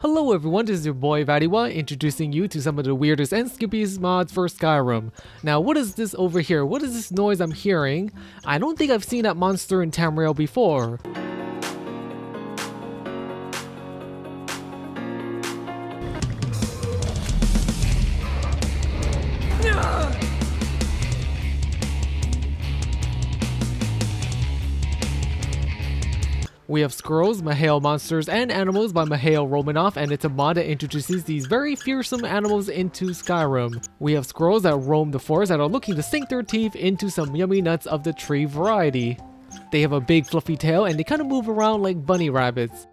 Hello everyone, this is your boy Vatiwah, introducing you to some of the weirdest and skippiest mods for Skyrim. Now what is this over here? What is this noise I'm hearing? I don't think I've seen that monster in Tamriel before. We have Squirrels, Mihail monsters, and animals by Mihail Romanov, and it's a mod that introduces these very fearsome animals into Skyrim. We have squirrels that roam the forest that are looking to sink their teeth into some yummy nuts of the tree variety. They have a big fluffy tail and they kind of move around like bunny rabbits.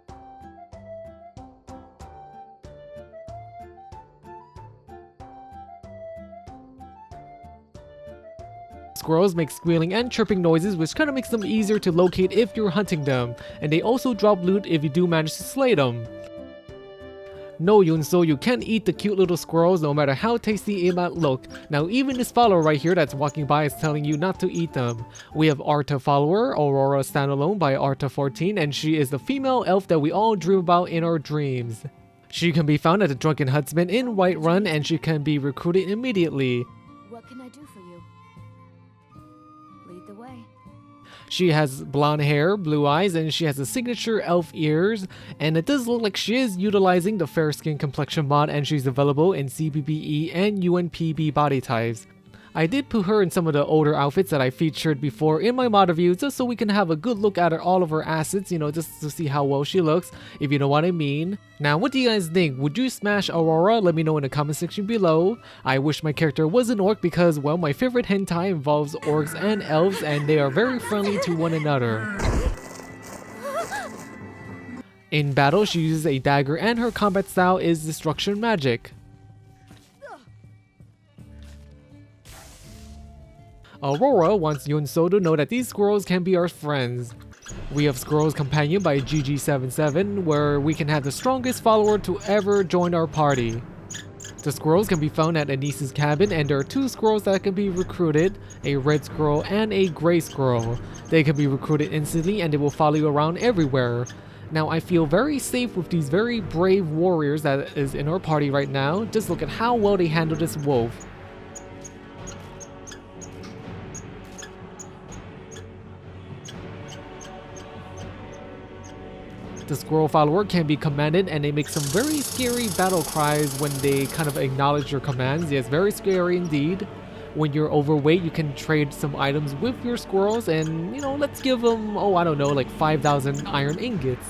Squirrels make squealing and chirping noises, which kind of makes them easier to locate if you're hunting them, and they also drop loot if you do manage to slay them. No, Yunsol, you can't eat the cute little squirrels no matter how tasty it might look. Now even this follower right here that's walking by is telling you not to eat them. We have ARTA follower, Aurora Standalone by ARTA 14, and she is the female elf that we all dream about in our dreams. She can be found at the Drunken Huntsman in Whiterun, and she can be recruited immediately. What can I do for you? Lead the way. She has blonde hair, blue eyes, and she has the signature elf ears, and it does look like she is utilizing the fair skin complexion mod, and she's available in CBBE and UNPB body types. I did put her in some of the older outfits that I featured before in my mod reviews, just so we can have a good look at all of her assets, you know, just to see how well she looks, if you know what I mean. Now, what do you guys think? Would you smash Aurora? Let me know in the comment section below. I wish my character was an orc because, well, my favorite hentai involves orcs and elves, and they are very friendly to one another. In battle, she uses a dagger, and her combat style is destruction magic. Aurora wants Yunsol to know that these squirrels can be our friends. We have Squirrels Companion by GG77, where we can have the strongest follower to ever join our party. The squirrels can be found at Anise's cabin, and there are two squirrels that can be recruited, a red squirrel and a gray squirrel. They can be recruited instantly and they will follow you around everywhere. Now I feel very safe with these very brave warriors that is in our party right now. Just look at how well they handle this wolf. The squirrel follower can be commanded, and they make some very scary battle cries when they kind of acknowledge your commands. Yes, very scary indeed. When you're overweight, you can trade some items with your squirrels, and you know, let's give them, oh, I don't know, like 5,000 iron ingots.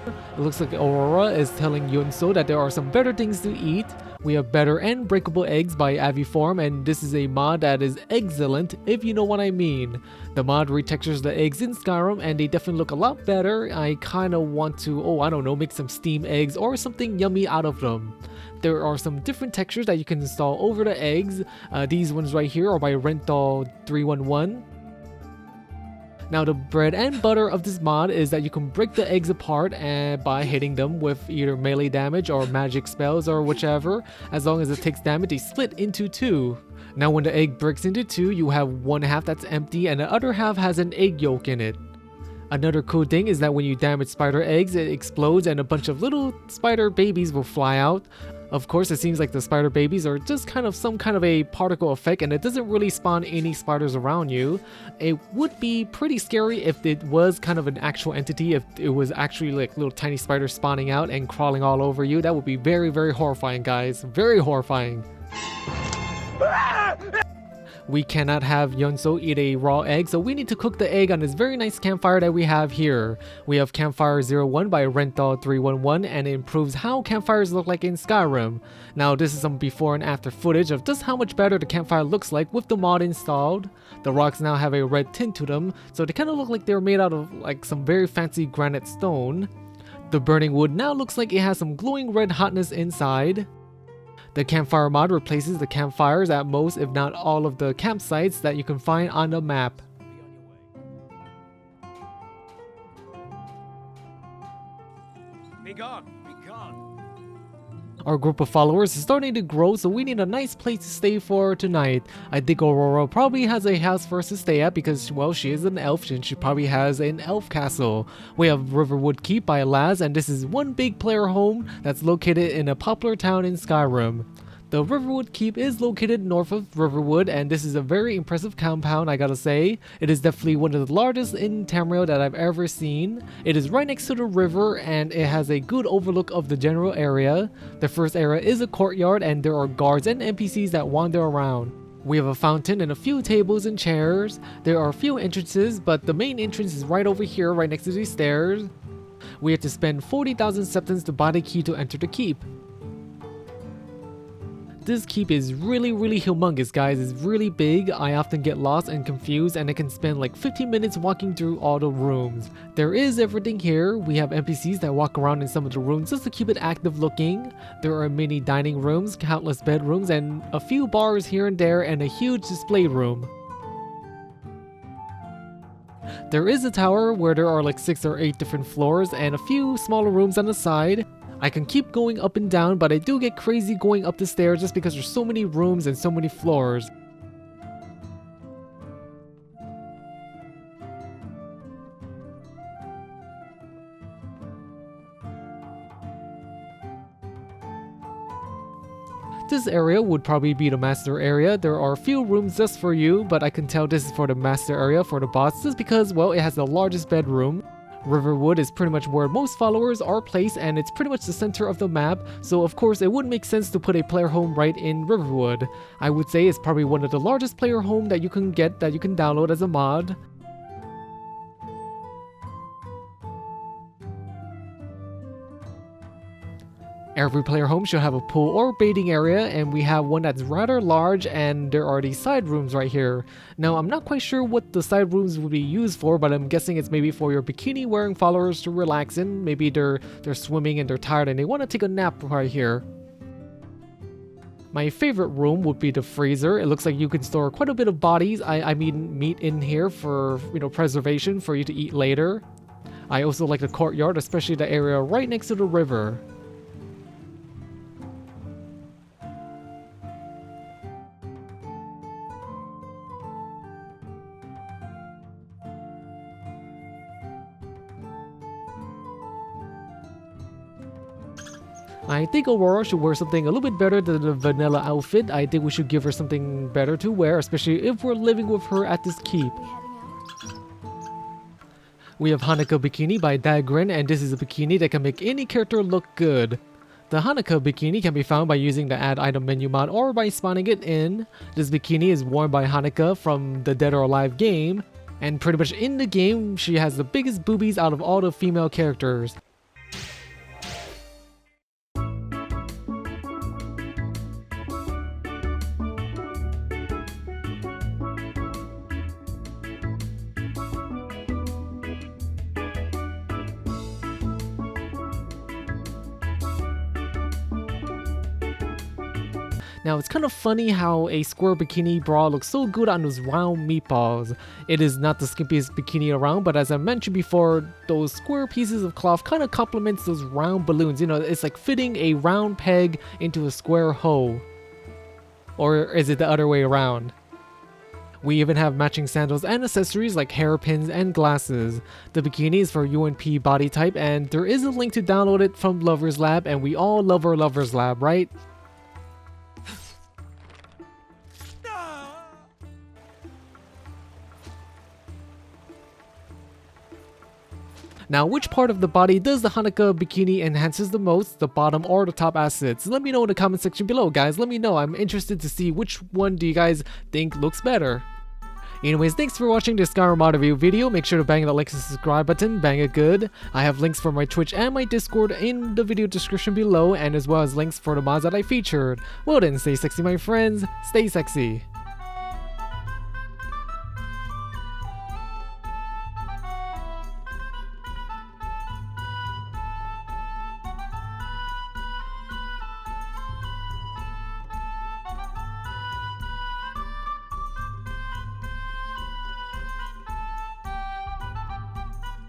It looks like Aurora is telling Yunsol that there are some better things to eat. We have Better and Breakable Eggs by aviform, and this is a mod that is excellent, if you know what I mean. The mod retextures the eggs in Skyrim, and they definitely look a lot better. I kinda want to, oh, I don't know, make some steamed eggs or something yummy out of them. There are some different textures that you can install over the eggs. These ones right here are by Rental 311. Now the bread and butter of this mod is that you can break the eggs apart by hitting them with either melee damage or magic spells or whichever. As long as it takes damage, they split into two. Now when the egg breaks into two, you have one half that's empty and the other half has an egg yolk in it. Another cool thing is that when you damage spider eggs, it explodes and a bunch of little spider babies will fly out. Of course, it seems like the spider babies are just kind of some kind of a particle effect, and it doesn't really spawn any spiders around you. It would be pretty scary if it was kind of an actual entity, if it was actually like little tiny spiders spawning out and crawling all over you. That would be very, very horrifying, guys. Very horrifying. We cannot have Yunsol eat a raw egg, so we need to cook the egg on this very nice campfire that we have here. We have Campfire 01 by Rental 311, and it improves how campfires look like in Skyrim. Now this is some before and after footage of just how much better the campfire looks like with the mod installed. The rocks now have a red tint to them, so they kind of look like they're made out of like some very fancy granite stone. The burning wood now looks like it has some glowing red hotness inside. The Campfire mod replaces the campfires at most, if not all, of the campsites that you can find on the map. Be gone, be gone. Our group of followers is starting to grow, so we need a nice place to stay for tonight. I think Aurora probably has a house for us to stay at because, well, she is an elf and she probably has an elf castle. We have Riverwood Keep by Lazz, and this is one big player home that's located in a popular town in Skyrim. The Riverwood Keep is located north of Riverwood, and this is a very impressive compound, I gotta say. It is definitely one of the largest in Tamriel that I've ever seen. It is right next to the river, and it has a good overlook of the general area. The first area is a courtyard, and there are guards and NPCs that wander around. We have a fountain and a few tables and chairs. There are a few entrances, but the main entrance is right over here, right next to these stairs. We have to spend 40,000 septons to buy the key to enter the keep. This keep is really humongous, guys. It's really big. I often get lost and confused, and I can spend like 15 minutes walking through all the rooms. There is everything here. We have NPCs that walk around in some of the rooms just to keep it active looking. There are many dining rooms, countless bedrooms, and a few bars here and there, and a huge display room. There is a tower where there are like 6 or 8 different floors and a few smaller rooms on the side. I can keep going up and down, but I do get crazy going up the stairs just because there's so many rooms and so many floors. This area would probably be the master area. There are a few rooms just for you, but I can tell this is for the master area for the boss just because, well, it has the largest bedroom. Riverwood is pretty much where most followers are placed, and it's pretty much the center of the map, so of course it would make sense to put a player home right in Riverwood. I would say it's probably one of the largest player home that you can get, that you can download as a mod. Every player home should have a pool or bathing area, and we have one that's rather large, and there are these side rooms right here. Now, I'm not quite sure what the side rooms would be used for, but I'm guessing it's maybe for your bikini wearing followers to relax in. Maybe they're swimming and they're tired and they want to take a nap right here. My favorite room would be the freezer. It looks like you can store quite a bit of bodies, I mean meat in here for, preservation for you to eat later. I also like the courtyard, especially the area right next to the river. I think Aurora should wear something a little bit better than the vanilla outfit. I think we should give her something better to wear, especially if we're living with her at this keep. We have Hanukkah Bikini by Dagren, and this is a bikini that can make any character look good. The Hanukkah Bikini can be found by using the Add Item menu mod or by spawning it in. This bikini is worn by Hanukkah from the Dead or Alive game, and pretty much in the game, she has the biggest boobies out of all the female characters. Now, it's kind of funny how a square bikini bra looks so good on those round meatballs. It is not the skimpiest bikini around, but as I mentioned before, those square pieces of cloth kind of complements those round balloons. It's like fitting a round peg into a square hole. Or is it the other way around? We even have matching sandals and accessories like hairpins and glasses. The bikini is for UNP body type, and there is a link to download it from Lover's Lab, and we all love our Lover's Lab, right? Now, which part of the body does the Hanukkah Bikini enhances the most, the bottom or the top assets? Let me know in the comment section below, guys. Let me know. I'm interested to see which one do you guys think looks better. Anyways, thanks for watching this Skyrim Mod review video. Make sure to bang that like and subscribe button, bang it good. I have links for my Twitch and my Discord in the video description below, and as well as links for the mods that I featured. Well then, stay sexy my friends, stay sexy.